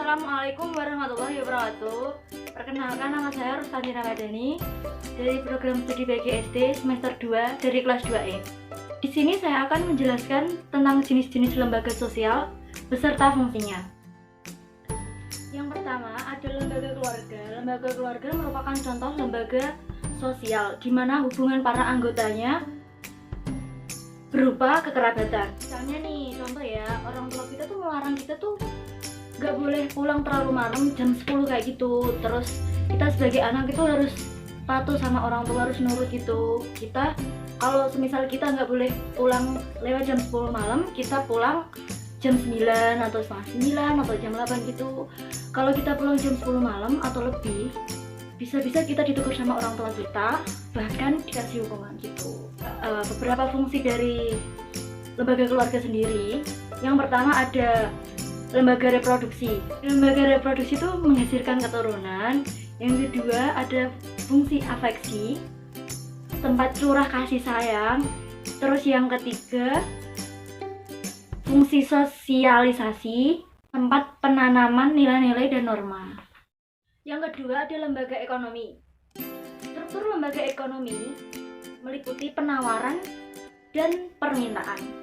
Assalamualaikum warahmatullahi wabarakatuh. Perkenalkan, nama saya Rustanti Ramadhani dari program studi PGSD semester 2 dari kelas 2E. Di sini saya akan menjelaskan tentang jenis-jenis lembaga sosial beserta fungsinya. Yang pertama ada lembaga keluarga. Lembaga keluarga merupakan contoh lembaga sosial di mana hubungan para anggotanya berupa kekerabatan. Misalnya nih, contoh ya, orang tua kita tuh melarang kita tuh gak boleh pulang terlalu malam, jam 10 kayak gitu. Terus kita sebagai anak itu harus patuh sama orang tua, harus nurut gitu. Kita kalau semisal kita nggak boleh pulang lewat jam 10 malam, kita pulang jam 9 atau setengah 9 atau jam 8 gitu. Kalau kita pulang jam 10 malam atau lebih, bisa-bisa kita ditegur sama orang tua kita, bahkan dikasih hukuman gitu. Beberapa fungsi dari lembaga keluarga sendiri. Yang pertama ada lembaga reproduksi. Lembaga reproduksi itu menghasilkan keturunan. Yang kedua ada fungsi afeksi, tempat curah kasih sayang. Terus yang ketiga fungsi sosialisasi, tempat penanaman nilai-nilai dan norma. Yang kedua ada lembaga ekonomi. Struktur lembaga ekonomi meliputi penawaran dan permintaan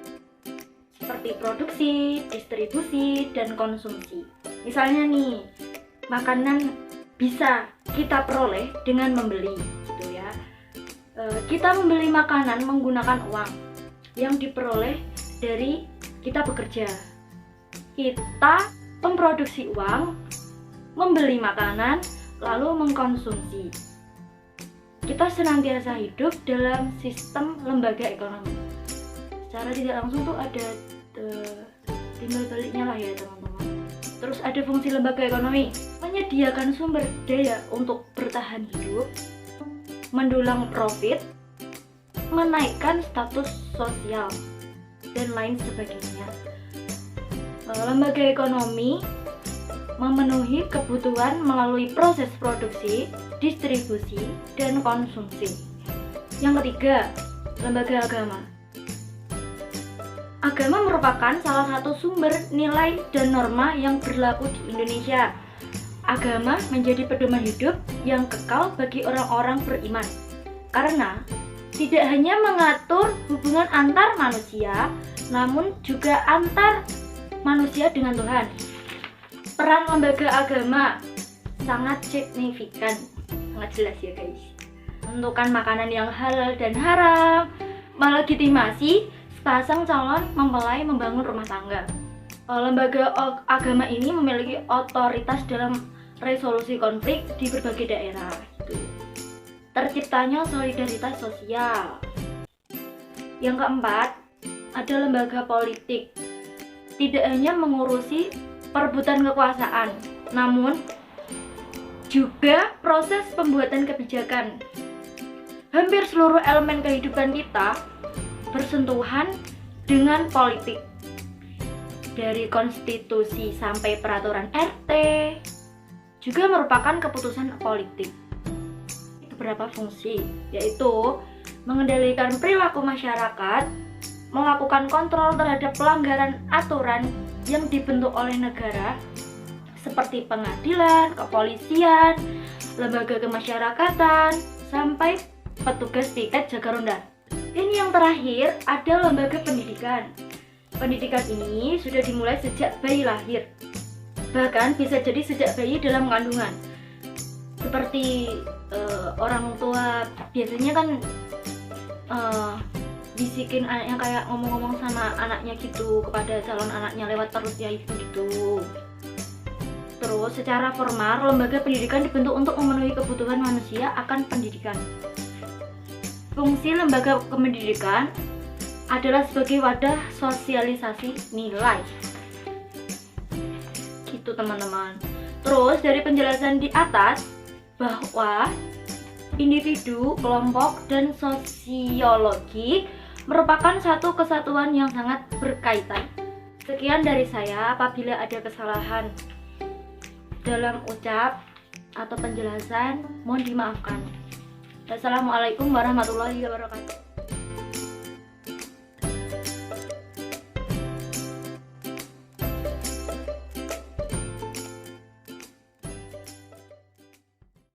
seperti produksi, distribusi, dan konsumsi. Misalnya nih, makanan bisa kita peroleh dengan membeli, gitu ya. Kita membeli makanan menggunakan uang yang diperoleh dari kita bekerja. Kita memproduksi uang, membeli makanan, lalu mengkonsumsi. Kita senantiasa hidup dalam sistem lembaga ekonomi. Secara tidak langsung tuh ada timbal baliknya lah ya teman-teman. Terus ada fungsi lembaga ekonomi, menyediakan sumber daya untuk bertahan hidup, mendulang profit, menaikkan status sosial, dan lain sebagainya. Lembaga ekonomi memenuhi kebutuhan melalui proses produksi, distribusi, dan konsumsi. Yang ketiga, lembaga agama. Agama merupakan salah satu sumber nilai dan norma yang berlaku di Indonesia. Agama menjadi pedoman hidup yang kekal bagi orang-orang beriman, karena tidak hanya mengatur hubungan antar manusia, namun juga antar manusia dengan Tuhan. Peran lembaga agama sangat signifikan, sangat jelas ya guys. Menentukan makanan yang halal dan haram, melegitimasi sepasang calon mempelai membangun rumah tangga. Lembaga agama ini memiliki otoritas dalam resolusi konflik di berbagai daerah. Terciptanya solidaritas sosial. Yang keempat, ada lembaga politik. Tidak hanya mengurusi perebutan kekuasaan, namun juga proses pembuatan kebijakan. Hampir seluruh elemen kehidupan kita bersentuhan dengan politik, dari konstitusi sampai peraturan RT juga merupakan keputusan politik. Beberapa fungsi, yaitu mengendalikan perilaku masyarakat, melakukan kontrol terhadap pelanggaran aturan yang dibentuk oleh negara seperti pengadilan, kepolisian, lembaga kemasyarakatan, sampai petugas piket jaga ronda. Ini yang terakhir ada lembaga pendidikan. Pendidikan ini sudah dimulai sejak bayi lahir, bahkan bisa jadi sejak bayi dalam kandungan. Seperti orang tua biasanya kan bisikin anaknya, kayak ngomong-ngomong sama anaknya gitu, kepada calon anaknya lewat perutnya ibu gitu. Terus secara formal lembaga pendidikan dibentuk untuk memenuhi kebutuhan manusia akan pendidikan. Fungsi lembaga pendidikan adalah sebagai wadah sosialisasi nilai. Gitu teman-teman. Terus dari penjelasan di atas bahwa individu, kelompok, dan sosiologi merupakan satu kesatuan yang sangat berkaitan. Sekian dari saya. Apabila ada kesalahan dalam ucap atau penjelasan, mohon dimaafkan. Assalamualaikum warahmatullahi wabarakatuh.